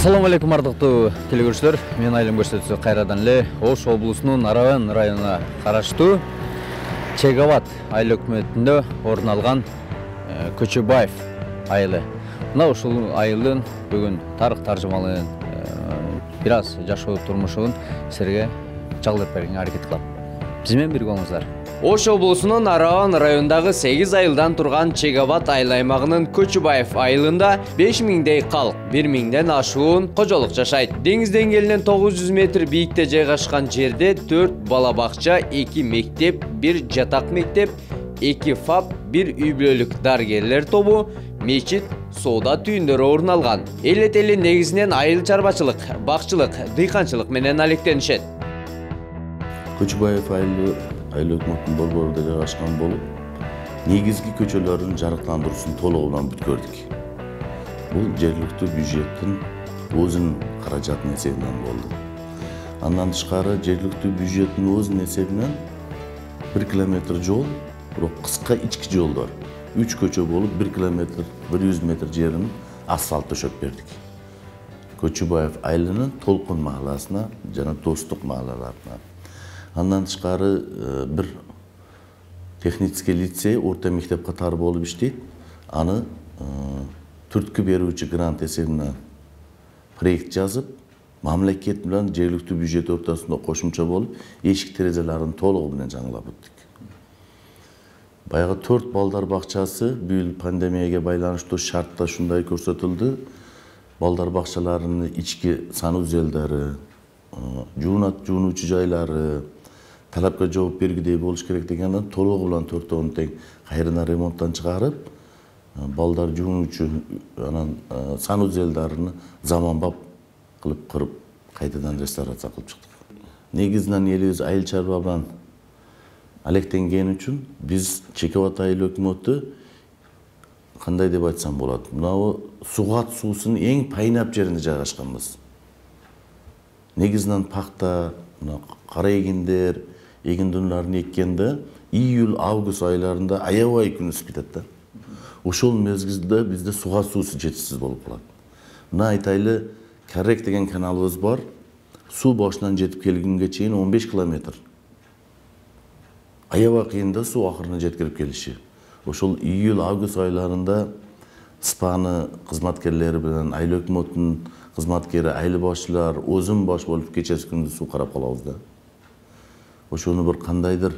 Assalamu алейкум ардыктуу телекөрүүчүлөр. Мен айылым көрсөтүүчүсү кайрадан эле Ош облусунун Араван районуна караштуу Чегават айыл өкмөтүндө орун алган Көчөбаев айылы. Мына ушул айылдын бүгүн тарых таржымалын бир аз жашоо турмушун силерге жалгап бергенге аракет кылам. Биз менен бирге болуңуздар. Ош облусунун Араван районундагы 8 айылдан турган Чегават айыл аймагынын Көчөбаев айылында 5000дей калк, 1000ден ашуун кожолук жашайт. Деңиз деңгээлинен 900 метр бийикте жайгашкан жерде 4 бала бакча, 2 мектеп, 1 жатак мектеп, 2 ФАП, 1 үй бүлөлүк дарыгерлер тобу, мечит, соода түйүндөрү орун алган. Эл этели негизинен айыл чарбачылык, бакчылык, дыйканчылык менен алектенишет. Көчөбаев айылы айыл өкмөтүнүн борборунда жайгашкан болуп, негизги көчөлөрдүн жарыктандыруусун толугу менен бүткөрдүк. Бул жергиликтүү бюджеттин өзүнүн каражатынын эсебинен болду. Андан тышкары жергиликтүү бюджеттин өзүнүн эсебинен 1 километр жол, бирок кыска ички жолдор, 3 көчө болуп 1 километр 100 метр жерин асфальт төшөп бердик. Көчөбаев айылынын Толкун мааласына жана Достук маалаларына. Андан тышкары бир технический лицей, орто мектеп катары болуп иштейт. Аны түрткү берүүчү грант эсебинен проект жазып, мамлекет менен жергиликтүү бюджет ортосунда кошумча болуп, эшик терезелерин толугу менен жаңылап өттүк. Баягы 4 балдар бакчасы бул пандемияга байланыштуу шартта ушундай көрсөтүлдү. Балдар бакчаларынын ички санузелдери, жуунуучу жайлары, талапка жооп бергидей болуш керек дегенден толугу менен 4 тең кайрадан ремонттан чыгарып, балдар жуунуучу анан санузелдерин заманбап кылып кырып, кайрадан реставрация кылып чыктык. Негизинен элибиз айыл чарба менен алектенгени үчүн биз Чегават айыл өкмөтү кандай деп айтсам болот? Мынау сугат суусунун эң пайнап жеринде жайгашканбыз. Негизинен пакта, кара эгиндер, эгиндүнлөрүн эккенде июль-август айларында аябай күн ысып кетет да. Ошол мезгилде бизде суга суусу жетишсиз болуп калат. Мына айтайлы, Каррек деген каналыбыз бар. Суу башынан жетип келгенге чейин 15 километр. Аябай кыйын да суу акырына жеткирип келиши. Ошол июль-август айларында СПАны кызматкерлери менен айыл өкмөтүнүн кызматкери, айыл башчылар, өзүм баш болуп кечеси күндүз суу карап калабыз да. Ошону бір кандайдыр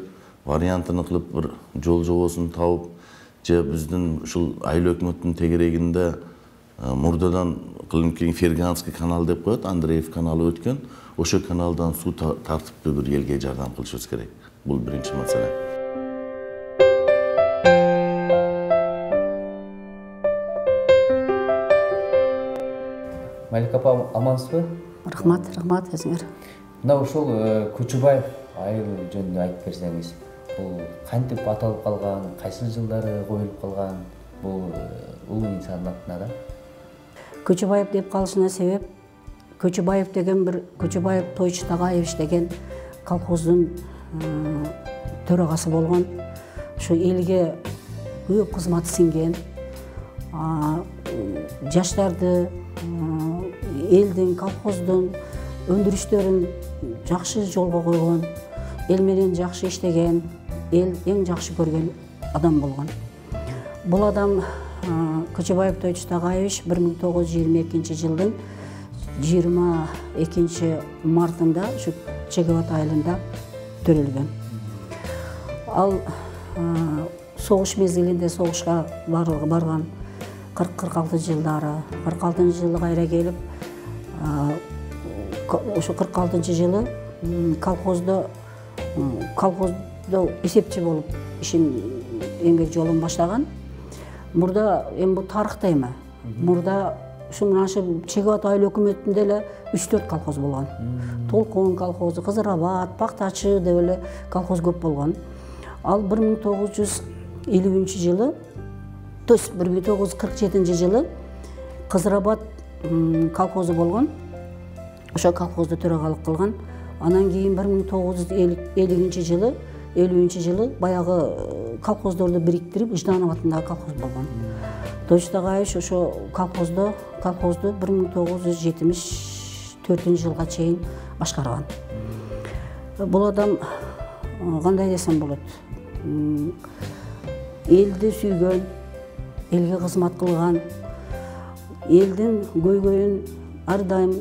вариантын кылып бір жол жобосун тауып, же биздин ушул айыл өкмөтүнүн тегерегинде мурдадан кылынып келген Ферганский канал деп коет, Андреев каналы өткөн. Ошо каналдан суу тартыптуу бир элге жардам кылышыбыз керек. Бул биринчи маселе. Малика апа, амансызбы? Рахмат, өзүңөр. Мына ушул Көчөбаев айылы жөнүндө айтып берсеңиз, бул кантип аталып калган, кайсы жылдары коюлуп калган, бул улуу инсандын атына да? Көчөбаев деп калышына себеп, Көчөбаев деген бир Көчөбаев Тойчу Тагайевич деген колхоздун төрагасы болгон. Ушу элге көп кызматы сиңген, жаштарды, элдин, колхоздун өндүрүштөрүн жакшы жолго койгон, эл менен жакшы иштеген, эл эң жакшы көргөн адам болгон. Бул адам Көчөбаев Тойчу Тагайевич 1922 жылдын 22 мартында ушу Чегават айылында төрөлгөн. Ал согуш мезгилинде согушка барган 40-46 жылдары, 46 жылы кайра келип, ошо 46 жылы колхоздо эсепчи болуп ишин эмгек жолун баштаган. Мурда эми бул тарыхта эми. Мурда ушу Чегават айыл өкмөтүндө эле 3-4 колхоз болгон. Толкун колхозу, Кызырабад, Пактачы деп эле колхоз көп болгон. Ал 1950 жылы, 1947 жылы Кызырабад колхозу болгон. Ошо колхозду төрагалык кылган. Анан кийин 1950 жылы баягы колхоздорду бириктирип, Жданов атындагы колхоз болгон. Тойчу Тагаевич ошо колхозду 1974 жылга чейин башкарган. Бул адам кандай десем болот? Элди сүйгөн, элге кызмат кылган, элдин көйгөйүн ар дайым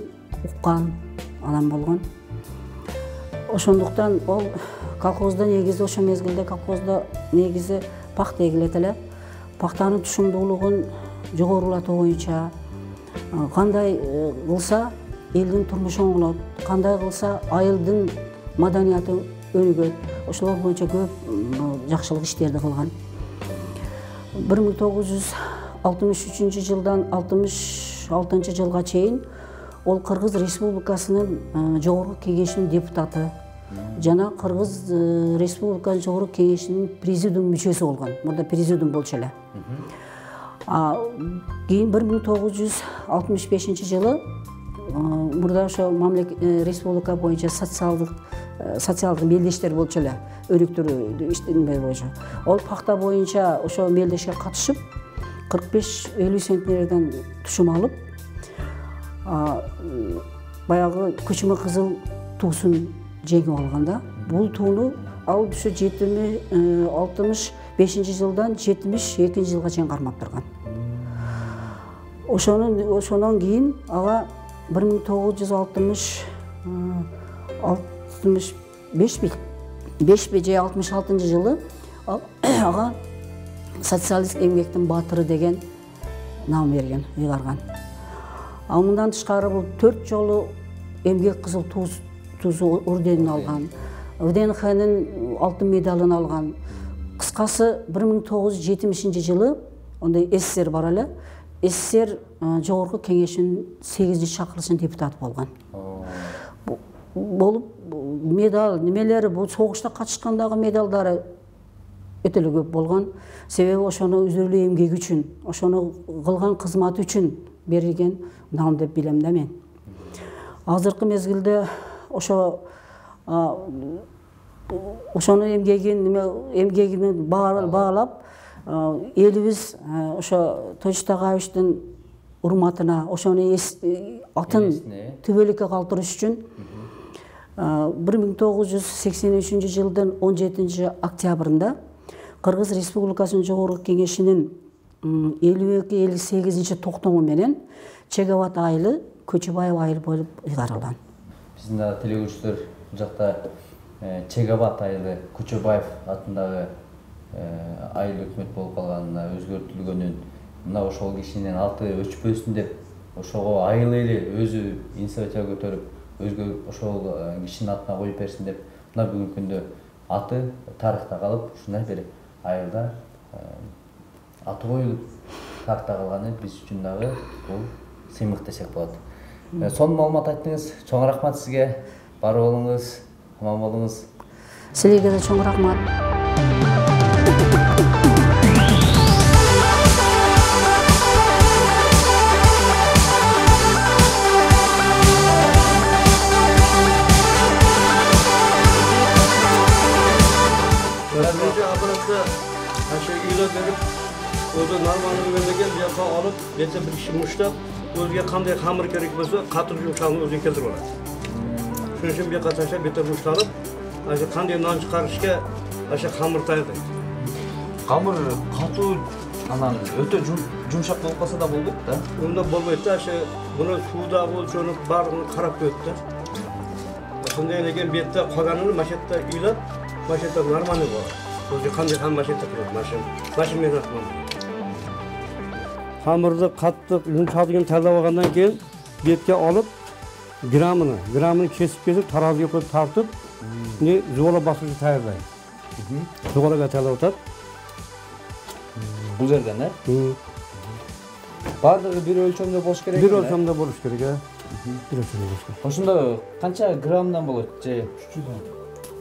уккан адам болгон. Ошондуктан ол колхозда негизи ошо мезгилде колхозда негизи пахта эгилет эле. Пахтанын тушумдуулугун жогорулатуу боюнча кандай кылса элдин турмушу оңолот, кандай кылса айылдын маданияты өнүгөт. Ошолор боюнча көп жакшылык иштерди кылган. 1963 жылдан 66 жылга чейин ол Кыргыз Республикасынын Жогорку Кеңешинин депутаты жана Кыргыз Республикасынын Жогорку Кеңешинин президиум мүчөсү болгон. Мурда президиум болчу эле. Кийин 1965 жылы мурда ошо республика боюнча социалдык мелдештер болчу эле, өрүктөр иштенбей болчу. Ол пахта боюнча ошо мелдешке катышып 45-50 центнерден тушум алып, баягы көчмө кызыл туусун жеңип алганда, бул тууну ал ошо 65 жылдан 72 жылга чейин кармап турган. Ошонон кийин ага 1965 же 66 жылы ага социалист эмгектин баатыры деген нам берген, ыйгарган. Ал мындан тышкары бул 4 жолу эмгек кызыл туусу орденин алган, ВДНХнын алтын медалын алган. Кыскасы 1970 жылы ондай СССР бар эле. СССР Жогорку Кеңешинин 8-чакырылышынын депутаты болгон. Болуп медал немелери бул согушта катышкандагы медалдары өтө эле көп болгон. Себеби ошону үзүрлүү эмгеги үчүн, ошону кылган кызматы үчүн берилген нам деп билем да мен. Азыркы мезгилде ошону эмгегин баалап элибиз ошо Тойчу Тагаевичтин урматына ошону атын түбөлүккө калтырыш үчүн 1983 жылдын 17 октябрында Кыргыз Республикасынын Жогорку Кеңешинин 52-58 токтому менен Чегават айылы Көчүбаев айыл болуп ыйгарылган. Биздин да телегөрүүчүлөр бул жакта Чегават айылы Көчүбаев атындагы айыл өкмөт болуп калганына өзгөртүлгөнүн, мына ошол кишинин аты өчпөсүн деп, ошого айыл эли өзү инициатива көтөрүп, өзгө ошол кишинин атына коюп берсин деп, мына бүгүнкү күндө аты тарыхта калып, ушундай бир айылда аты коюлуп тарыхта калганы биз үчүн дагы бул сыймык десек болот. Сонун маалымат айттыңыз. Чоң рахмат сизге. Бар болуңуз, аман болуңуз. Силерге да чоң рахмат. O'zi normalni o'rgangan bu yoqqa olib, beta bir kishi mushlab, o'ziga qanday xamir kerak bo'lsa, qattiq yumshoqni o'ziga keltirib oladi. Shuning uchun bu yoqqa tashlab, beta mushlanib, ana qanday non chiqarishga ana xamir tayyorlaydi. Xamir qattiq, anan o'ta yumshoq bo'lib qolsa da bo'lmaydi-da. Unda bo'lmaydi-da, buni suvda o'lchonib, barini qarab qo'yadi-da. Shunday ekan bu yerda qolganini mana shu yerda uylab, mana shu yerda normalni bo'ladi. O'zi qanday ham mana shu yerda turadi, mana shu mehnat qiladi. Xamirni qattiq yumshoqligini tanlab olgandan keyin betga olib grammini kesib taroziga qo'yib tortib, zo'la bosishni tayyorlaydi. Zo'laga tanlab o'tadi. Bu yerdan bardigi bir o'lchamda bo'lish kerak. Bir o'lchamda bo'lish kerak. Bir o'lchamda bo'lish kerak. O'shunda qancha grammdan bo'ladi?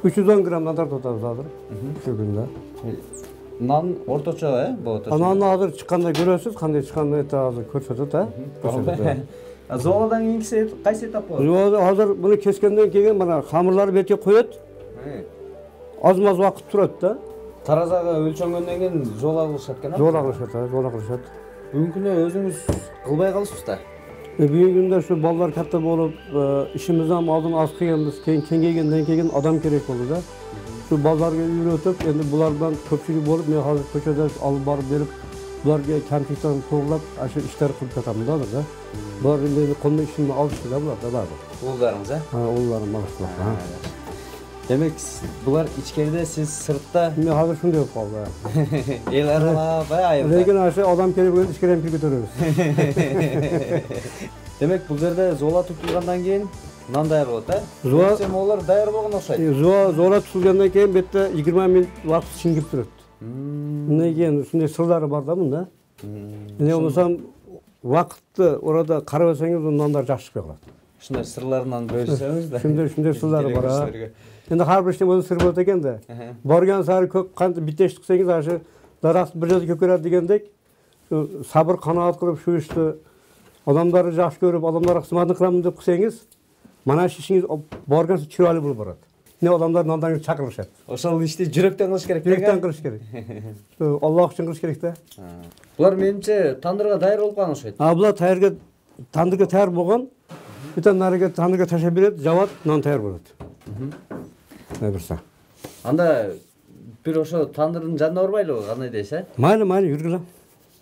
310 grammdan tortadi hozir. Shu kunda. Non o'rtacha, bu o'rtacha. Nonni hozir chiqqanda ko'rasiz, qanday chiqqanini hozir ko'rsatadi, Zo'ladan keyingisi qaysi etap bo'ladi? Hozir buni kesgandan keyin mana xamirlarni betga qo'yadi. Ozmoz vaqt turadi-da. Tarazaga o'lchangandan keyin zo'la qilishadi ekan. Zo'la qilishadi. Бүгүнкү күнү өзүңүз кылбай калыпсыз да. Бүгүнкү күндө şu балдар katta болуп, işimizden aldın az kıyımız, kengeygendен keyin adam gerek oldu da. Şu ballarga үйrөтүп, endi bulardan köpçülük bolup, men hazır köçöde alıp barıp berip, bularga kamçılıktan toğlap, aşı işler kılıp jatamın da. Bular endi kolunu işimden alıştı da bular da bari. Уулдарыңыз, Ha, oğullarım alıştı. Демек, булар ичкерide, siz sırtта Men hazır şunu deyip kaldı. el aralap, ayılda. Lekin aşı adam kerek bolsa işkeren pil götürüyoruz. Демек, бул жерде зола tutulgandan keyin nan dayar болот, ha? Zola- Söylesem олар dayar болгон окшойт. Zora tutulgandan keyin bette 20 minut vaqt şingip durат. Ne keyin şunday sırları var da bunda. Ne olmasam vaqtni orada qarab olsangiz undan жақсы çıkıyor. Ушундай сырларынан бөлүшсөңүз да. Şunday sırları var ha. Endi har bir işin o'zi sir bo'lar ekan da. Borgan sari ko'p qancha biteshlik qilsangiz aşı daraxt bir joyda ko'karadi degandek, sabr qanoat qilib shu ishni odamlarni yaxshi ko'rib, odamlarga xizmat qilaman deb qilsangiz, mana shu ishingiz borgan sari chiroyli bo'lib boradi. Ne odamlar nondan chaqirishadi. Ошол ишти жүрөктөн кылыш керек. Yürekten qilish kerak. Alloh uchun qilish kerak da. Булар менимче тандырга дайыр болуп калган окшойт. Bular tandırga tayyor bo'lgan, bitta nariga tandırga tashlab beradi, javot non tayyor bo'ladi. Ne bilsa. Анда бир ошо тандырдын жанына барбайлыбы, кандай дейсиз, а? Mayli, yürgüle.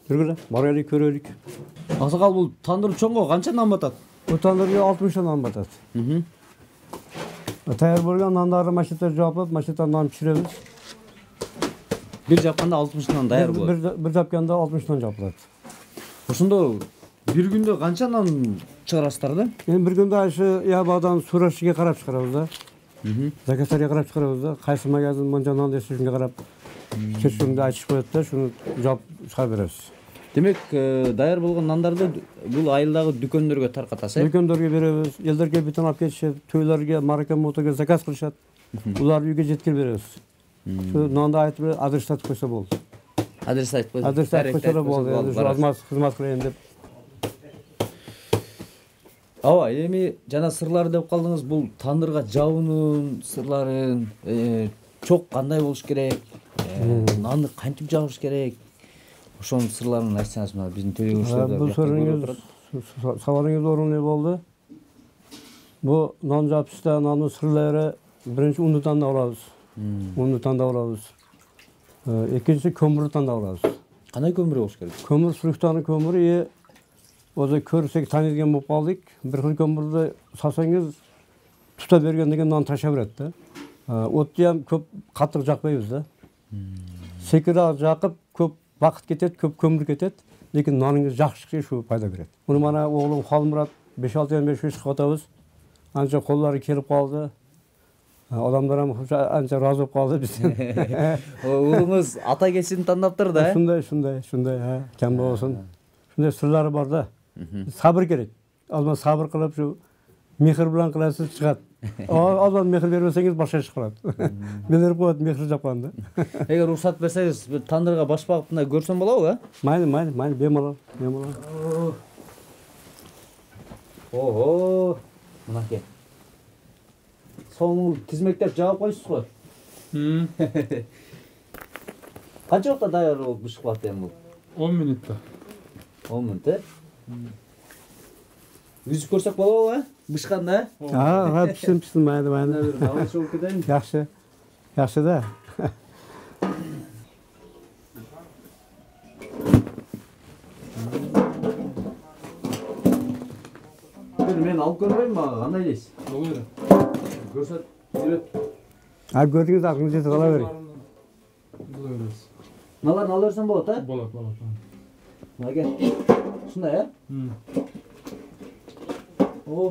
Yürgüle. Baraylik, köreylik. Аксакал, бул тандыр чоңго канча нан батат? Bu tandırga 60 nan batadi. Tayyor bo'lgan nonlarni mashita jopib, mashitadan non pishiramiz. Бир жапканда 60 нан даяр болот. Bir japganda 60 non jopiladi. Ошондо бир күндө канча нан чыгарасыздар да? Endi bir kunda shu yabadan surashiga qarab chiqaramiz da. Zakatlarga qarab chiqaramiz da. Qaysi magazin buncha non desa shunga qarab kech kunda aytib qo'yadi da, shuni jop chiqarib beramiz. Демек, даяр болгон нандарды бул айылдагы дүкөндөргө таркатасыз, э? Dükkandorga beramiz, ellerge bitin olib ketishadi, to'ylarga, maraka motoga zakaz qilishadi. Ular uyga yetkazib beramiz. Shu nonni aytib adreslatib qo'ysa bo'ldi. Адрес айтып койсоң. Adreslatib qo'ysa bo'ldi. Endi shu xizmat qilayin deb. Ооба, эми жана сырлар деп калдыңыз, бул тандырга жабуунун сырларын, чок кандай болуш керек, нанды кантип жабыш керек? Ошонун сырларын айтсаңыз, мына биздин төлөгүчүлөр Bu savolunuz o'rinli bo'ldi. Bu non jopishda nonning sirlari birinchi unni tanlab olamiz. Unni tanlab olamiz. Ikkinchi ko'mirni tanlab olamiz. Кандай көмүр болуш керек? Ko'mir suruktanın ko'miri o'zi ko'rsak taniydigan bo'lib qoldik. Bir xil ko'mirni solsangiz tuta bergan degan non tashlab beradi-da. O'tni ham ko'p qattiq yoqmaymiz da. Sekinroq yoqib ko'p vaqt ketadi, ko'p ko'mir ketadi, lekin noningiz yaxshi chiqsa shu foyda beradi. Buni mana o'g'lim Xolmurod 5-6 yil chiqyapmiz. Ancha qo'llari kelib qoldi. Odamlar ham ancha rozi bo'lib qoldi bizdan. Уулуңуз ата кесибин тандаптыр да, э? Shunday, ha, kam bo'lsin. Shunday sirlari bor-da. Sabr kerak. Albatta sabr qilib shu mehr bilan qilasiz chiqadi. Albatta mehr bermasangiz boshqa ish qiladi. Bildirib qo'yadi mehr japanda. Эгер уруксат берсеңиз, тандырга баш багып мындай көрсөм болобу, э? Mayli, bemalol. Ого, мынакей. Соңу тизмектеп жаап койсуз го. Канча убакта даяр болуп бышып калат эми бул? 10 минутта. 10 минут, э? Үзүп көрсөк болобу, э? Бышканда, э? Ha, pishsin, mayli. Алыш болуп кетейин. Yaxshi da. Мен алып көрбөйм, мага кандай дейсиз? Болор. Көрсөт, үйрөт. Ha, gördünüz aklınız yetip alavering. Болорс. Наларын ала берсем болот, э? Болот. Мынакей. Ушундай, э? О.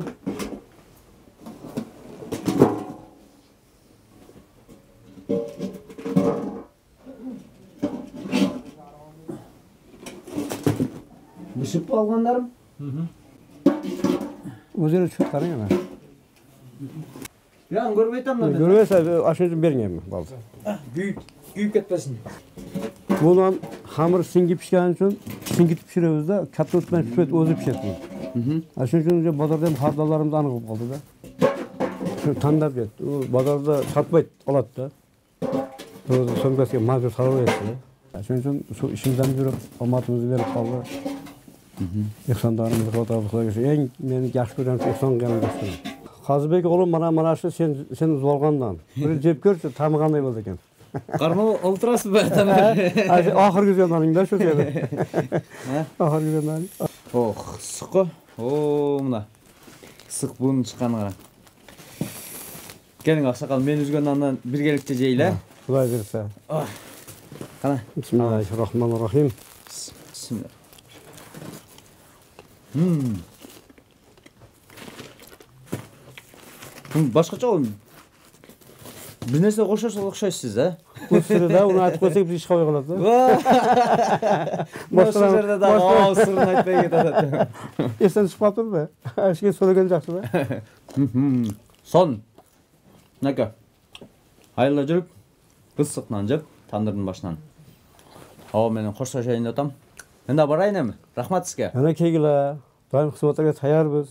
Бышып калгандарым? O'zini tushib qarang ana. Yo'q, ko'rmay turibman. Ko'rmasa, ashuni berganman, bo'ldi. Kuyib ketmasin. Bundan xamir singib pishgani uchun singitib pishiramiz-da, katta o't bilan pishirib o'zi pishadi. Shuning uchun bozorda ham xaridorlarimiz aniq bo'lib qoldi-da. Shu tanlab ketdi. U bozorda sotmaydi, oladi-da. O'zi so'mkasiga majbur solib qo'yadi. Şunun için şu işimizden bir amatımızı verip kaldı. İhsanlarımızı fotoğraflığa geçiyor. En beni yaş gören İhsan gelin gösteriyor. Kazıbek oğlum bana şu sen uzalgandan. Böyle cep görse tamıqanday boldu eken. Qarma olturasız be tamam. Ahir güzelden da şu dedi. Ahir güzelden. Oh, sıkı. Oo, mına. Sık bunun çıkanı qara. Gelin Aksakal, men üzgön andan birgelikte jeyle. Xudoy bersa. Qana. Bismillahirrahmanirrahim. Bismillah. Başqaça oğlum. Bir nerse qo'shasa o'xshaysiz, ha? Bu sırada onu aytib qo'ysak biz ish qo'ya qoladi. Boshqa yerda da sirni aytmay ketadi. Esdan chiqib qolibmi? Ashga so'ragan yaxshi-da. Son. Naka. Hayırlı жүрүп, ысыкнан жеп, тандырдын башынан. Ава менен коштошайын деп атам. Мен да барайын эми. Рахмат сизге. Ana kelgila. Doim xizmatga tayyormiz.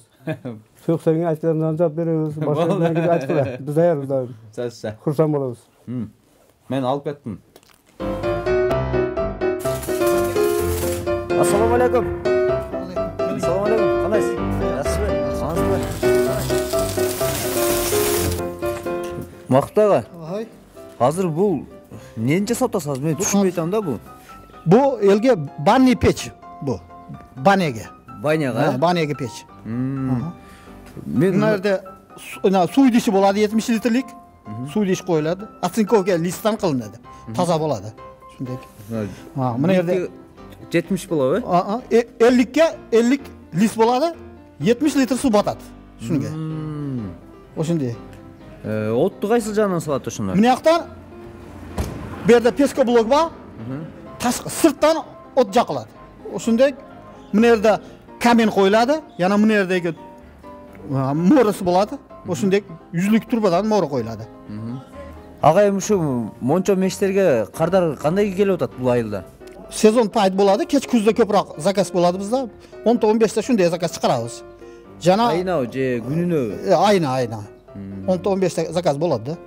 So'qsanga aytgandan javob beramiz. Boshqalarga aytqilar. Biz tayyormiz doim. Сәлсә. Xursand bo'lamiz. Мен алып кеттим. Ассаламу алейкум. Ассаламу алейкум. Кандайсыз? Yaxshimi? Саңызбы? Мақұт аға. Азыр бул нени жасап атасыз? Мен түшүнбөй атам да бул. Bu elge banni peç bu. Banege. Баняга. Banege peç. Мен Bunlarda su idişi boladı 70 litrelik. Su idiş koyuladı. Atsinkovga listan kılınады. Taza boladı. Şundaki. Ha, bu yerde 70 болобу? 50 lis boladı. 70 litre su batады. Şunga. O şimdi. Отту кайсыл жагынан салат ошондо? Mine yaktan bir yerde pesko blok var. Sırttan ot jakıladı. O şimdi bu yerde kamen koyuladı. Yana bu yerdeki morası boladı. O şimdi yüzlük turbadan mora koyuladı. Ага эми ушу мончо мештерге кардар кандай келип атат бул айылда? Sezon payt boladı. Keç kuzda köprek zakaz boladı bizde. 10-15'te şunday zakaz çıkarabız. Jana Айына же күнүнө? ayna. 10-15'te zakaz boladı.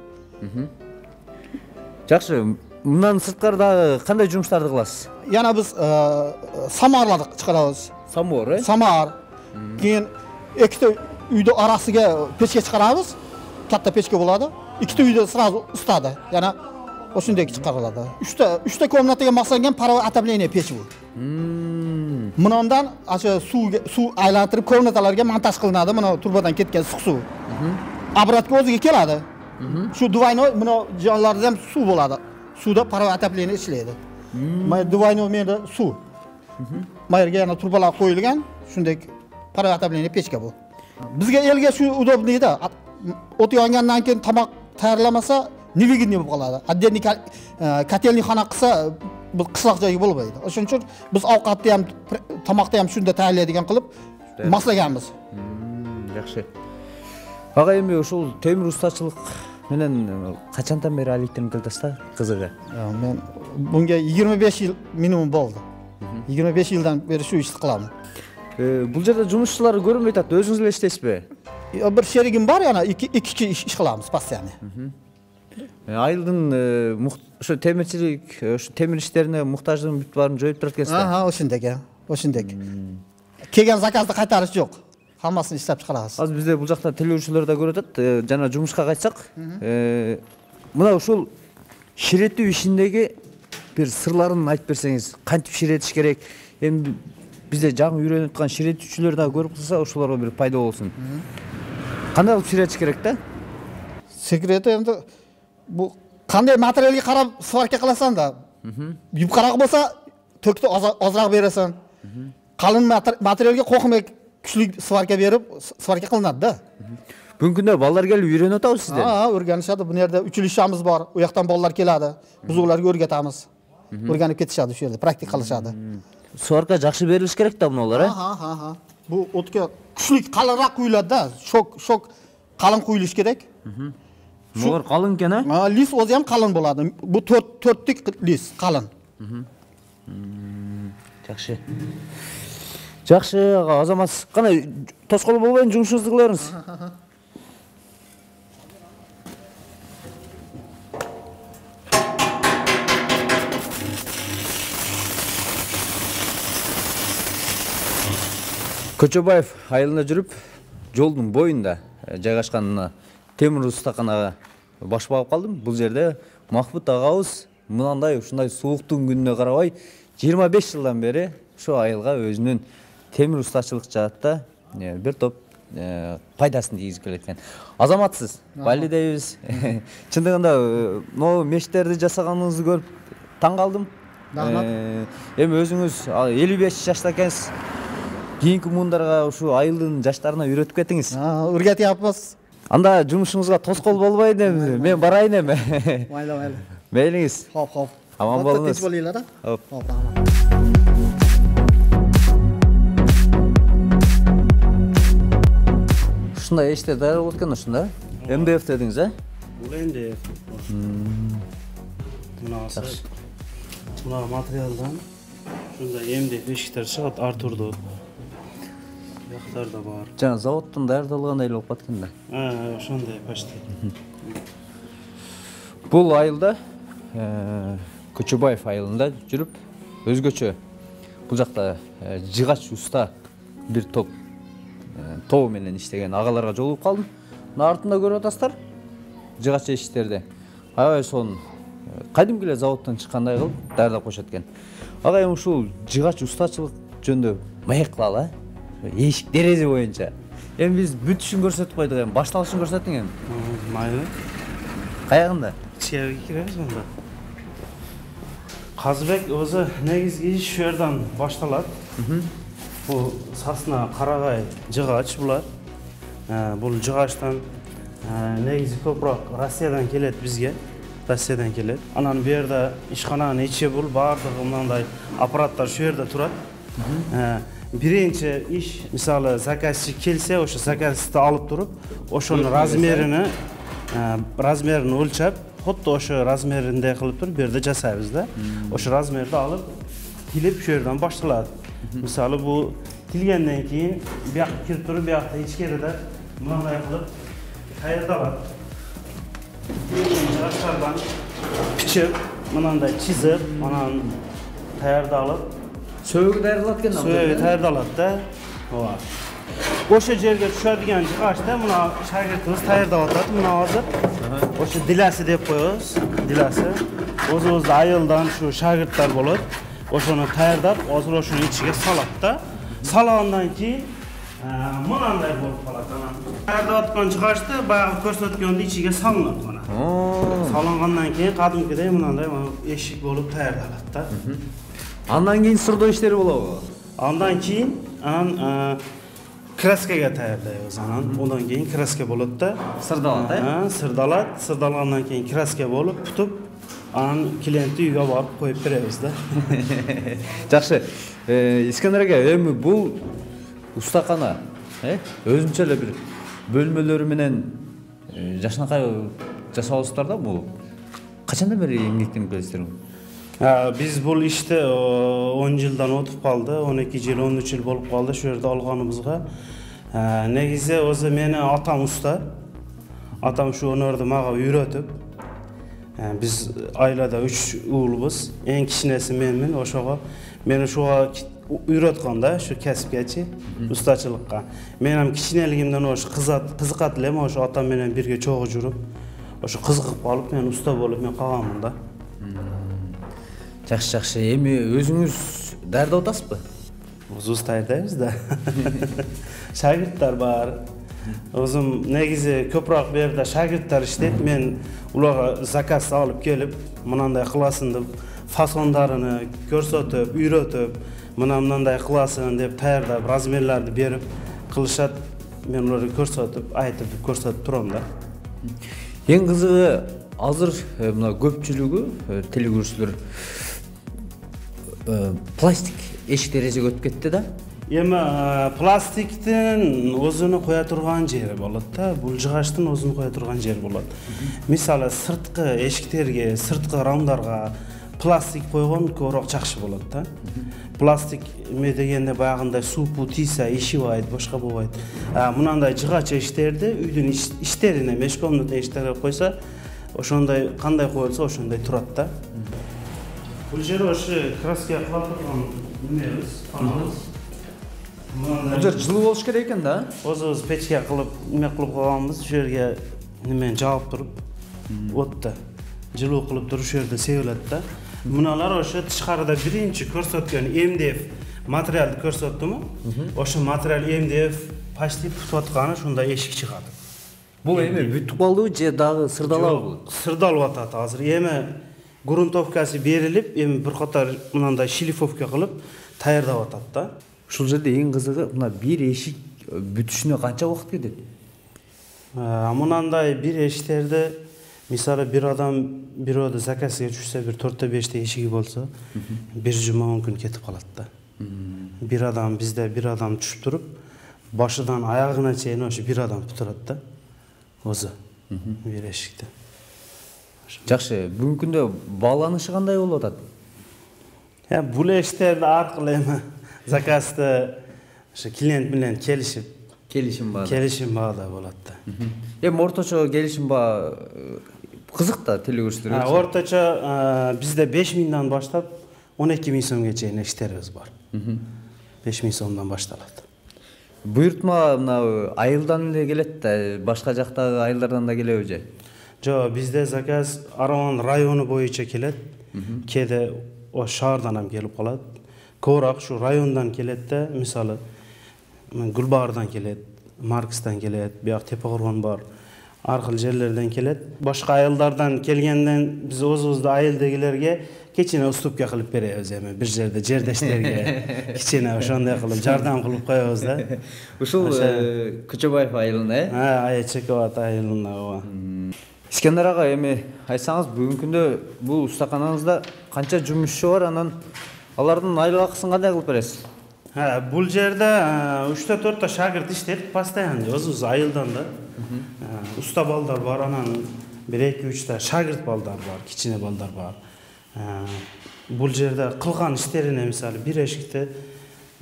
Жакшы. Мындан сырткары дагы кандай жумуштарды кыласыз? Yana biz samarladık çıkarabız. Самор, э? Samar. Keyin ikkita uyda arasıga peçke çıkarabız. Katta peçke boladı. İkkita uyda sразу ısıtadı. Yana o şunday çıkarılады. Üçte komnataga maqsangan parava отопление peçi bu. Bundan aşağı su aylantirib komnatalarga montaj qilinadi. Mana turbadan ketgan issiq suv. Обратка o'ziga keladi. Shu duvaynoy buni jonlarda ham suv bo'ladi. Suvda parava отопление ishlaydi. Mana duvaynoy menda suv. Mayerga yana turbalar qo'yilgan. Shunday parava отопление pechka bu. Bizga elga shu удобныйda. O't yongandan keyin tomoq tayyorlamasa невыгодный bo'lib qoladi. Отдельный котельный xona qilsa bu qishloq joyga bo'lmaydi. O'shuning uchun biz ovqatni ham tomoqni ham shunda tayyorlaydigan qilib moslaganmiz. Жакшы. Ага эми ушул темир устачылык менен качандан бери алектенип келатсыз да кызыгы? Men bunga 25 yil minimum bo'ldi. 25 yildan beri shu ishni qilaman. Бул жерде жумушчулар көрүнбөй атат. Өзүңүз эле иштейсизби? Bir sherigim bor yana iki kishi ish qilamiz постоянно. Айылдын ошо темирчилик, ошо темир иштерине муктаждыгын бүт баарын жоюп турат экенсиз да? Aha, o'shunday. Kelgan zakazды qaytarish yo'q. Hammasini ishlab chiqaramiz. Азыр бизде бул жакта телевизиялар да көрүп атат. Жана жумушка кайтсак, мына ушул ширетүү ишиндеги бир сырларын айтып берсеңиз, кантип ширетиш керек? Эми бизде жаңы үйрөнүп аткан ширетүүчүлөр да көрүп калса, ошолорго бир пайда болсун. Кандай кылып ширетиш керек да? Sekreti endi bu qanday materialga qarab svarka qilasan da. Yupqaroq bo'lsa, to'kni ozroq berasan. Qalin materialga qo'rqmay kuchli svarka berib, svarka qilinadi-da. Bugungi kunda bolalar kelib үйрөнүп атабы сизден? Ha, o'rganishadi. Bu yerda uchilishamiz bor. U yoqdan bolalar keladi. Biz ularga o'rgatamiz. O'rganib ketishadi shu yerda, praktik qilishadi. Сварка жакшы берилиш керек да мунулар, э? Ha. Bu o'tga kuchli qalinroq quyiladi-da. Shok qalin quyilish kerak. Мулар калың экен, э? Lis o'zi ham qalin bo'ladi. Bu 4tik lis qalin. Жакшы. Жакшы, Азамат, кана тоскоолу болбойн, жумушуңузду кылыңыз. Көчөбаев айылына жүрүп, жолдун боюнда жайгашкан темир устаканага баш багып калдым. Бул жерде Махмут агабыз мынандай ушундай сууктун күнүнө карабай 25 жылдан бери ошо айылга өзүнүн темир устачылык жаатта бир топ пайдасын тийгизип келет экен. Азаматсыз, Бали дейбиз. Чындыгында могу мешиттерди жасаганыңызды көрүп таң калдым. Эми өзүңүз 55 жашта экенсиз. Кийинки муундарга ушу айылдын жаштарына үйрөтүп кетиңиз. Үргөтүп Анда жумушуңузга тоскоол болбойт эми. Мен барайын эми. Mayli. Мейлиңиз. Hop. Aman bolunuz. Tinch bo'linglar da. Hop. Rahmat. Ушундай эште даяр болот экен ушунда. МДФ дедиңиз, а? Бул МДФ. Мына материалдан ушундай МДФ эшиктер чыгат Артурду. Яктар да бар. Жана заводдон даярдалгандай эле болуп калат экен да. Ошондой почти. Бул айылда Көчөбаев айылында жүрүп, өзгөчө бул жакта жыгач уста бир топ тобу менен иштеген агаларга жолугуп калдым. Мына артында көрүп атасыздар. Жыгач иштерди. Аябай сонун кадимки эле заводдон чыккандай кылып даярдап коюшат экен. Ага эми ушул жыгач устачылык жөнүндө маек кылалы, эшик дерезе боюнча. Эми биз бүтүшүн көрсөтүп койдук, эми башталышын көрсөтүң эми. Майы. Каягында? Içeri gireriz onda. Қазыбек өзі негізгі іш жерден башталады. Бұл сасына қарағай жығач бұлар. Бұл жығаштан негізі көбірек Россиядан келеді бізге. Россиядан келеді. Анан берді ішхананың içi бұл бардығы мынандай аппараттар şu жерде тұрады. Birinci iş, misali zakazчы келсе, ошо заказды алып тұрып, ошонун размерин өлчөп, хотто ошо размеринде кылып туруп берде жасайбыз да. Ошо размерди алып, тилип şu жерден башталат. Мисалы бул тилгенден кийин бияк кирип туруп, биякта ичкериде мындай кылып даярдалат. Жыгачтардан пичип, мындай чизип, анан даярдалып, Söğü daярдалат экен. Söğü daярдалат да. Ооба. Ошо жерге түшөдүгөн жыгачта мына шагиртибиз даярдап атат, мына азыр. Ошо диласы деп коебуз, диласы. Өзүбүздүн айылдан ушу шагирттер болот. Ошону даярдап, азыр ошонун ичиге салат да. Салгандан кийин мынандай болуп калат анан. Даярдап аткан жыгачты баягы көрсөткөндү ичиге салынат мына. Салынгандан кийин кадимкидей мындай эшик болуп даярдалат да. Андан кийин сырдоо иштери болобу? Андан кийин краскага даярдайбыз анан. Одан кийин краска болот да. Сырдалат, э? Сырдалат. Сырдалгандан кийин краска болуп, путуп, анан клиентти үйгө барып коюп беребиз да. Жакшы. Искендер ака, эми бул устакана, өзүнчө эле бир бөлмөлөрү менен жашынакай жасабыздар да, бул качандан бери эмгектенип келесиздер? Biz бұл ішті 10 жылдан өтіп қалды, 12 жыл, 13 жыл болып қалды şu жерде алғанымызға. Негізі өзі мені атам ұста. Атам şu өнерді маға үйретіп. Biz айлада 3 ұлбыз. Ең кішінесі менмін, ошоға. Мені шуға үйретканда, şu кәсіпкечи, ұстачылыққа. Менің кішінелігімден ошы қызықат елем, ошы атам менен бірге чоғы жүріп. Ошы қызықып қалып, мен ұста болып, мен қаламын да. Жакшы, эми өзүңүз даярдап атасызбы? Өзүбүз даярдайбыз да. Шагирттер бар. Өзүм негизи көпүрөөк берде шагирттер иштейт. Мен уларга заказ алып келип, мынандай кыласың деп фасондарын көрсөтүп, үйрөтүп, мынандай кыласың деп даярдап, размерлерди берип кылышат. Мен уларга көрсөтүп, айтып көрсөтүп турам да. Эң кызыгы азыр мына көпчүлүгү телекөрүүчүлөр пластик эшик терезеге өтүп кетти да. Эми пластиктин өзүнө коя турган жери болот да. Бул жыгачтын өзүнө коя турган жери болот. Мисалы сырткы эшиктерге, сырткы рамдарга пластик койгон көбүрөөк жакшы болот да. Пластик эме дегенде баягындай суупу тийсе ишибайт, башка болбойт. Мынандай жыгач эшиктерди үйдүн иштерине, мешкомнун эшиктерине койсо, ошондой кандай коюлса ошондой турат да. Бул жер ошо краска кылып турган немебиз, панабыз. Бул жер жылуу болуш керек экен да. Өзүбүз печке кылып, неме кылып койгонбуз, ошол жерге немени жаап туруп, отто жылуу кылып туруп ошол жерде себилет да. Мыналар ошо тышкарыда биринчи көрсөткөн МДФ материалды көрсөттүмү? Ошо материал МДФ почти бүтүп атканы ушундай эшик чыгат. Бул эми бүтүп калдыбы же дагы сырдалабы бул? Сырдалып атат азыр. Эми грунтовкасы берилип, эми бир катар мындай шлифовка кылып даярдап атат да. Ушул жерде эң кызыгы мына бир эшик бүтүшүнө канча убакыт кетет? Мынандай бир эшиктерде мисалы бир адам бирөөдө заказга түшсө, бир 4-5 эшиги болсо, бир жума мүмкүн кетип калат да. Бир адам бизде бир адам түшүп туруп, башыдан аягына чейин ошо бир адам бүтүрөт да. Өзү бир эшикте. Жакшы, бүгүнкү күндө бааланышы кандай болуп атат? Бул эшиктерди аркылуу эми заказды ошо клиент менен Келишим баада болот да. Эми орточо келишим баа кызык да телекөрүүчүлөр. Орточо бизде 5000 баштап 12000 сомго чейин эшиктерибиз бар. 5000 сомдон башталат. Буйртма мына айылдан эле келет да, башка жактагы айылдардан да келеби же? Жок, бизде заказ Араван району боюнча келет. Кээде о шаардан ham келип калат. Көбүрөөк ушу райондан келет да, мисалы Гүлбаардан келет, Маркстан келет, бияк Тепе-Коргон бар. Ар кыл жерлерден келет. Башка айылдардан келгенден биз өзүбүздү айылдагилерге кичине уступка кылып беребиз эми. Бир жерде жердештерге кичине ошондой кылып жардам кылып коебуз да. Ушул Көчөбаев айылына, Чекабат айылына. Искендер ага, эми айтсаңыз, бүгүнкү күндө бул устаканаңызда канча жумушчу бар, анан алардын айлык акысын кандай кылып бересиз? Бул жерде 3-4 шагырт иштейт постоянно, өзүбүз айылдан да. Уста балдар бар, анан 1-2-3 шагырт балдар бар, кичине балдар бар. Бул жерде кылган иштерине мисалы бир эшикти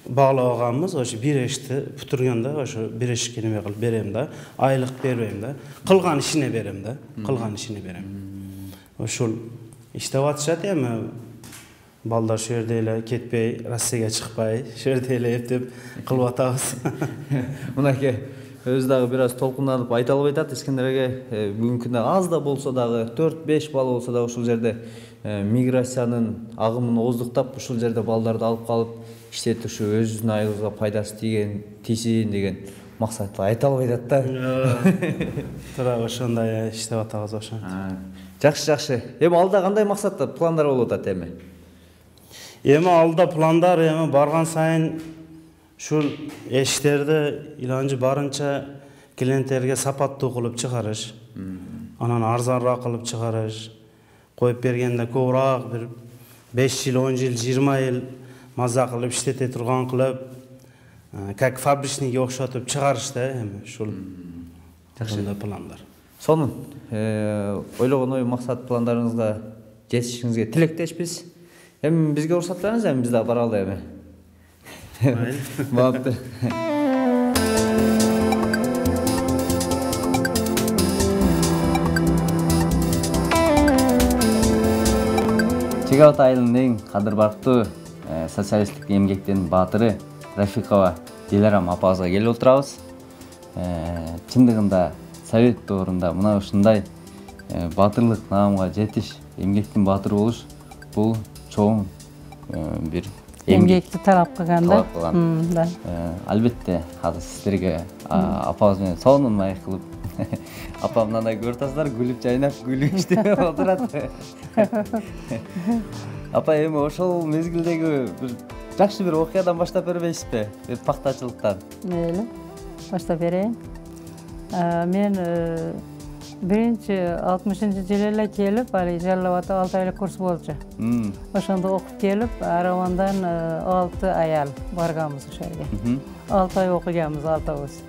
баалабаганбыз, ошо бир эшикти бүтүргөндө ошо бир эшикке неме кылып берем да, айлык бербейм да. Кылган ишине берем да, кылган ишине берем. Ошол иштеп атышат эми. Балдар ошол жерде эле кетпей, Россияга чыкпай, ошол жерде эле эптеп кылып атабыз. Мынакей өзү дагы бир аз толкунданып айта албай атат. Искендер эге бүгүнкү күндө аз да болсо дагы 4-5 бала болсо дагы ушул жерде миграциянын агымын ооздуктап, ушул жерде балдарды алып калып иштетип ушу өзүнүн айылга пайдасы тийсин деген максатты айта албай атат да. Туура ошондой иштеп атабыз ошо. Жакшы. Эми алда кандай максатта пландар болуп атат эми? Эми алда пландар эми барган сайын ушул эшиктерди иланчы барынча клиенттерге сапаттуу кылып чыгарыш, анан арзаныраак кылып чыгарыш, коюп бергенде көбүрөөк бир 5 жыл, 10 жыл, 20 жыл маза кылып иштете турган кылып, как фабричныйге окшотуп чыгарыш да эми ушул ошондой пландар. Сонун ойлогон ой максат пландарыңызга жетишиңизге тилектешпиз. Эми бизге уруксат бериңиз, эми биз да баралы эми. Баптыр. Чекабат айылынын эң кадыр барктуу социалисттик эмгектин баатыры Рафикова Диларам апабызга келип отурабыз. Чындыгында совет доорунда мына ушундай баатырлык наамга жетиш, эмгектин баатыры болуш бул чоң бир эмгекти талап кылган да. Албетте азыр сиздерге апабыз менен сонун маек кылып апа мындай көрүп атасыздар, күлүп жайнап күлүп иштеп отурат. Апа эми ошол мезгилдеги бир жакшы бир окуядан баштап бербейсизби? Бир пактачылыктан. Мейли, баштап берейин. Мен биринчи 60-жылы эле келип, али Жалал-Абадта 6 айлык курс болчу. Ошондо окуп келип, Аравандан 6 аял барганбыз ошол жерге. 6 ай окуганбыз, 6-быз.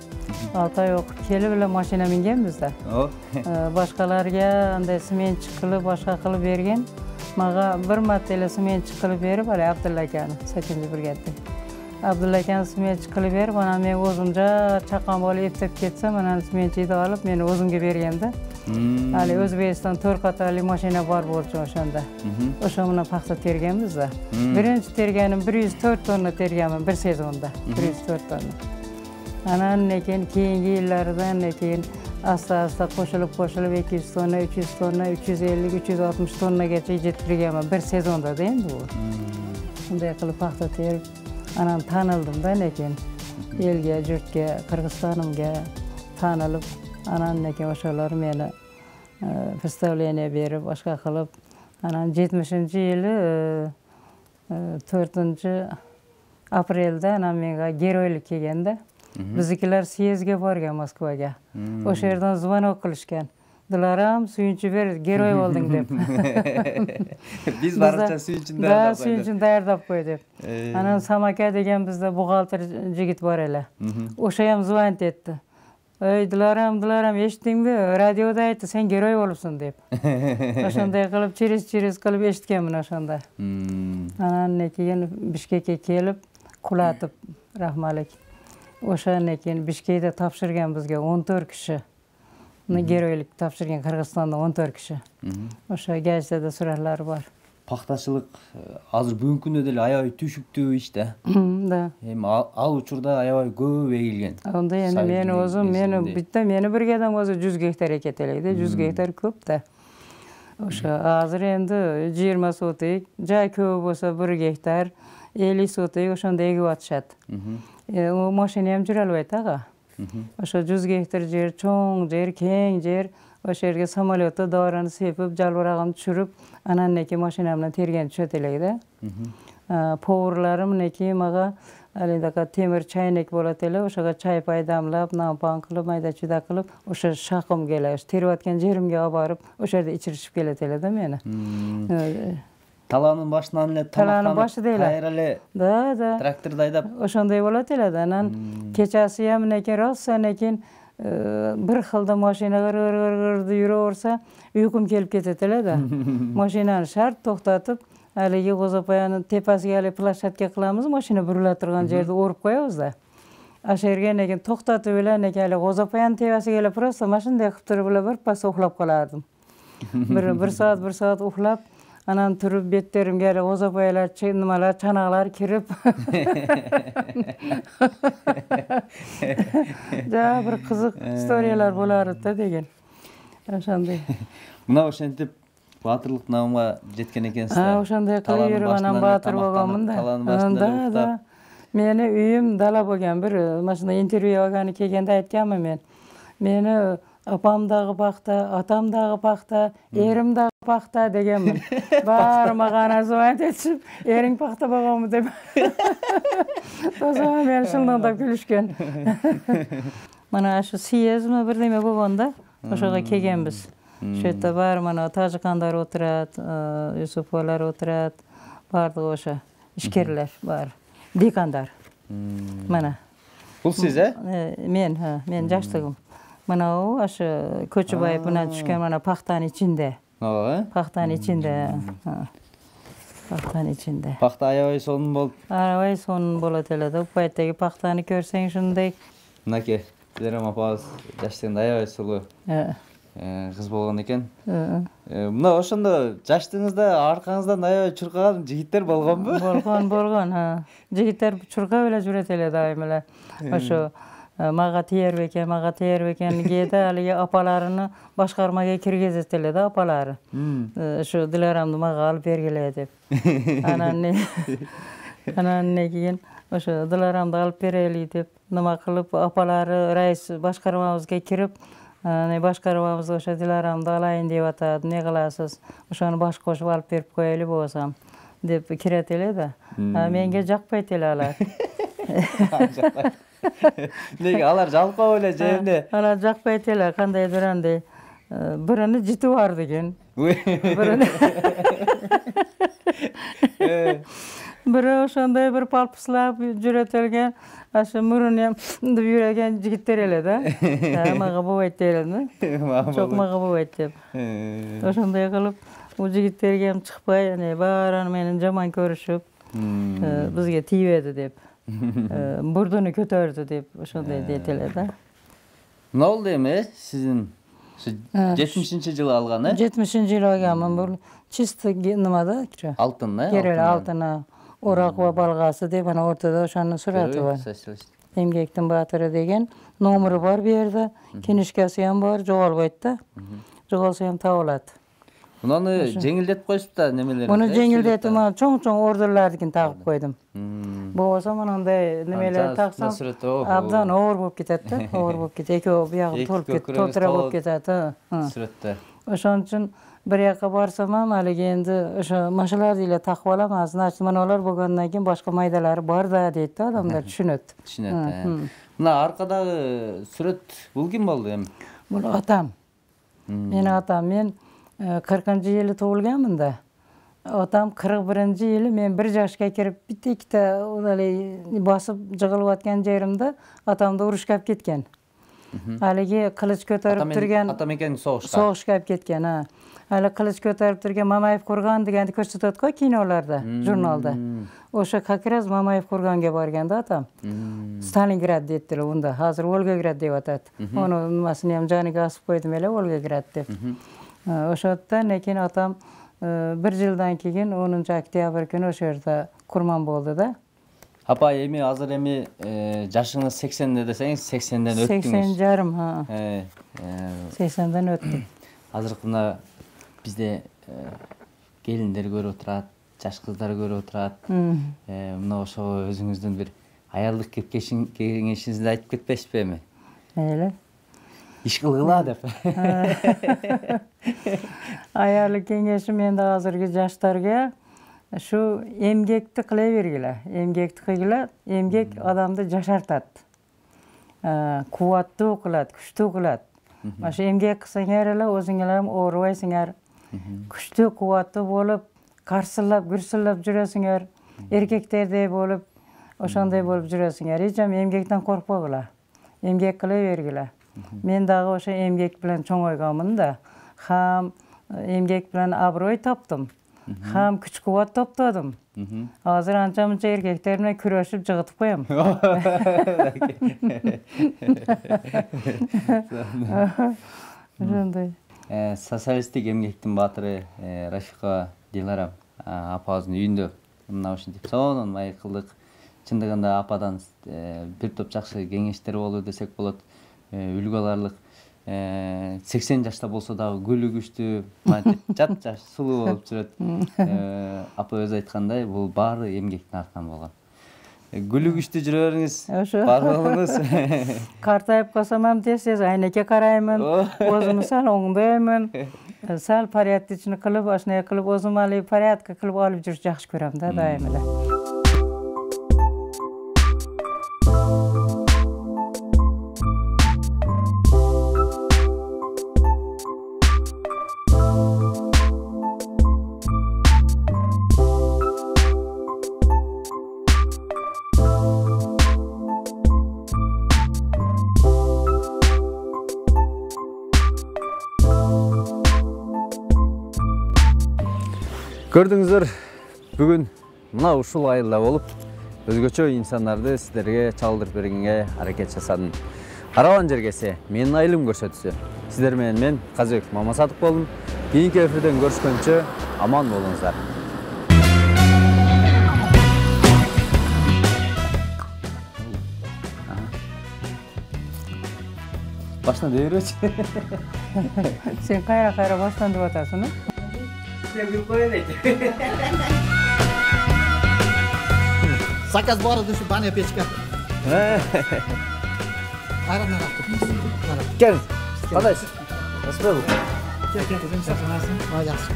6 ай окуп келип эле машина мингенбиз да. Башкаларга андай сменчик кылып, башка кылып берген. Мага бир марта эле сменчик кылып берип, али Абдулла аканы 8-бригадда. Abdulla akan smetchi qilib berib, ana men o'zimcha chaqan bo'lib eplab ketsam, ana smetchini olib meni o'zimga berganda. Hali O'zbekiston 4 qatorli mashina bor bo'ldi o'shanda. O'sha bilan paxta terganmiz-da. Birinchi terganim 104 tonna terganman bir sezonda. 104 tonna. Ana keyingi yillardan keyin asta qo'shilib 200 tonna, 300 tonna, 350, 360 tonnagacha yetkazganman bir sezonda endi bu. Shunday qilib paxta terib, anam tanildim-da lekin elga, yurtga, Qirg'izistonimga tanilib, anam o'shalar meni представление berib, boshqa qilib, anam 70-yili 4-aprelda anam menga geroylik kelganda, biznikilar съездga borgan Moskvaga. O'sha yerdan звонок qilishgan. Dilaram suyunchi ber, geroy bo'lding deb. Biz barcha suyunchini tayyorlab qo'y deb. Ana Samaka degan bizda buxgalter yigit bor edi. O'sha ham zvont etdi. Ey Dilaram eshitdingmi? Radioda aytdi, sen geroy bo'libsan deb. O'shanday qilib chiris qilib eshitganman o'shanda. Ana keyin Bishkekka kelib qulatib rahmalik. O'shandan keyin Bishkekda topshirgan bizga 14 kishi. Geroylik topshirgan Qirg'izistonda 14 kishi. O'sha gazetada suratlari bor. Paxtachilik hozir bugungi kunda dele aябай түшүктүү иште. Да. Эми ал учурда аябай көп эгилген. Анда эми мен өзүм мени биргеден өзү 100 гектар экетелейди. 100 гектар көп да. O'sha hozir endi 20 sotik, joy ko'p bo'lsa 1 gektar, 50 sotik o'shanda egib atishadi. O mashina ham jura olmaydi ag'a. O'sha 100 gektar yer, cho'ng yer, keng yer, o'sha yerga samolyotda dorani sepib, jalvarag'ini tushirib, ananneki mashina bilan tergan tushatilaydi. Povurlarim maga alindaqa temir chaynak bo'ladi, o'shaga choy paydamlab, nampan qilib, mayda-chuyda qilib, o'sha shaqim keladi. Terayotgan yerimga olib borib, o'sha yerda ichirishib keladi meni. Talanın başından ele talanın başı deyil. Da. Traktorda aydap. O'shanday bo'ladi. Anan kechasi ham rosa bir xilda mashina g'ir yuraversa, uyqum kelib ketadi. Mashinani shart to'xtatib, haligi G'o'zapoyani tepasiga hali plashatka qilamiz, mashina burilib turgan yerda o'rib qo'yamiz-da. O'sha yerga to'xtatib bilan hali G'o'zapoyani tepasiga prosta mashinada qilib turib bir pas uxlab qolardim. Bir soat uxlab anan turib betterimga G'o'zapoyalar, nimalar, chanaqlar kirib. Ja bir qiziq istoriyalar bo'lardi degan. O'shanday. Buna o'shantib Батырлык намга жеткен экенсиз да. O'shanday qilib yurib anam батыр bo'lganman da. Meni uyim dala bo'lgan bir mana intervyu olgani kelganda aytganman men. Meni opamdagi paxta, otamdagi paxta, erimdagi paxta deganman. Bari mag'ana zvont etib, ering paxta bo'lganmi deb. To'g'ri, men shundan kulishgan. Mana shu siyezmi bir nima bo'lganda, o'shaga kelganmiz. Shu yerda bari mana tojiklar o'tiradi, Yusupovlar o'tiradi, barda o'sha ishkerlar bor. Dekandar. Mana. Bu siz, Men yoshligim. Mana o'sha Ko'chiboyev bilan tushgan mana paxtaning ichida. Paxtaning ichida. Paxtaning ichida. Paxta ayoy sonun bo'ldi. Ayoy sonun bo'ladi. Bu paytdagi paxtani ko'rsang shunday. Nake, Dilaram apamiz yoshligida ayoy sulu. Qiz bo'lgan ekan. Buna o'shanda yoshligingizda orqangizdan ayoy churqagan yigitlar bo'lganmi? Bo'lgan, ha. Yigitlar churqab bilan yuradilar doimilar. O'sha maga teyer ekan deydi, haligi opalarini boshqarmaga kirgizadilar opalari. Shu Dilaramni maga olib bergilar deb. Ananne keyin o'sha Dilaramni olib beraylik deb nima qilib opalari rais boshqarmamizga kirib, boshqarmamiz o'sha Dilaramni olayin deb atadi. Ne qilasiz? O'shani bosh qo'shib olib berib qo'yaylik bo'lsam deb kiradilar-da. Menga joqpaydilar. Nega alar jalqa o'yla жерде. Alar joqpaydilar, qandaydir andi. Birini jiti bor degan. Biri o'shanday bir palpislab yuratilgan, o'sha murini ham deb yuragan yigitlar edi-da. Maga bo'yaydi-da. Çok maga bo'yaydi. O'shanday qilib u yigitlarga ham chiqmay, barini meni jomon ko'rishib, bizga tiyadi deb. Burdunu көтөрдү деп ошондой детелер да. Эмне болду эми сиздин 70-жылы алган, 70-жылы алганмын. Бул чисто нема да? Алтын, Керел алтына, Оракова балгасы деп ана ортодо ошонун сураты бар. Эмгектин баатыры деген номеру бар бу жерде. Кенишкеси ham бар, жоголбойт да. Жоголсо ham табылат. Муну жеңилдетип коюшуп да немелер. Муну жеңилдетип, мен чоң-чоң ордерлардыкин тагып койдум. Болбосо мындай немелер таксам абдан оор болуп кетет да, оор болуп кетет. Экөө биягы толтура болуп кетет. Сүрөттө. Ошон үчүн bir jaka barsam ham haligi endi o'sha mashalarni эле takip olaman. Значит, mana ular bo'lgandan keyin boshqa maydalari bor-da deydi odamlar, tushunadi. Tushunadi. Muna orqadagi surat bul kim bo'ldi endi? Bu otam. Meni otam, men 40-yili tug'ilganman-da. Otam 41-yili men 1 yoshga kirib bitta-ikkita bosib jig'ilayotgan yerimda otamni urushga olib ketgan. Haligi qilich ko'tarib turgan otam ekan so'g'ishga olib ketgan, ha. Hali qilich ko'tarib turgan Mamayev qurgan deganni ko'rsatadi-ku kinolarda, jurnalda. O'sha как раз Mamayev qurganga borganda otam. Stalingrad deydilar unda, hozir Volgograd deb atadi. Uni nimasini ham joniga osib qo'ydim ele Volgograd deb. O'sha yerdan lekin otam 1 yildan keyin 10-oktyabr kuni o'sha yerda qurman bo'ldi-da. Apa эми азыр эми жашыңыз 80-де десеңиз 80ден өттүңүз. 80 жарым, ha. 80ден өттүм. Азыркы мына бизде келиндер көрүп отурат, жаш кыздар көрүп отурат. Мына ошо өзүңүздүн бир аялдык кеңешиңизди айтып кетпешпи эми? Эле. Иш кылгыла деп. Аялдык кеңешим менде азыркы жаштарга şu emgekti qila bergila, emgekti qilgila, emgek odamni jashартат. Quvvatli qiladi, kuchli qiladi. Mana shu emgek qilsanglar, o'zinglar ham o'rvaysinglar. Kuchli, quvvatli bo'lib, qarsillab, gursillab jurasinglar. Erkaklardek bo'lib, o'shanday bo'lib jurasinglar. Hech ham emgekdan qo'rqmag'ila. Emgek qila bergila. Men dag'i o'sha emgek bilan cho'ng'ayganman-da. Ham emgek bilan obro'y topdim. Ham kuch-quvvat toptadim. Hozir ancha-muncha erkaklar bilan kurashib jig'itib qo'yaman. Shunday. Sotsialistik emgektin batırı Rafiqa Dilara apamыздың үйүндө мына ушинтип сонун маек кылдык. Чындыгында ападан бир топ жакшы кеңештер болду десек болот. Үлгү аларлык 80 жашта болсо дагы гүлү күчтүү, жап-жаш сулуу болуп жүрөт. Апа өзү айткандай, бул баары эмгектин артынан болгон. Гүлү күчтүү жүрөрүңүз, бар болуңуз. Картайып калсам ham тез айнекке караймын, өзүмдү сал оңдоймун. Сал порядкични кылып, ашнай кылып, өзүм алып порядка кылып алып жүрүш жакшы көрөм да дайым эле. Көрдүңүздөр, бүгүн мына ушул айылда болуп, өзгөчө инсандарды сиздерге чалдырып бергенге аракет жасадым. Караган жергеси менин айылым көрсөтүүсү. Сиздер менен мен Казыбек Мамасадык болдум. Кийинки эфирден көрүшкөнчө аман болуңуздар. Башына дейбирчи. Сен кайра баштан деп атасың, да? Заказ бар ды, баня печка. Айран Кел. Кадайсың? Кел, жақсы.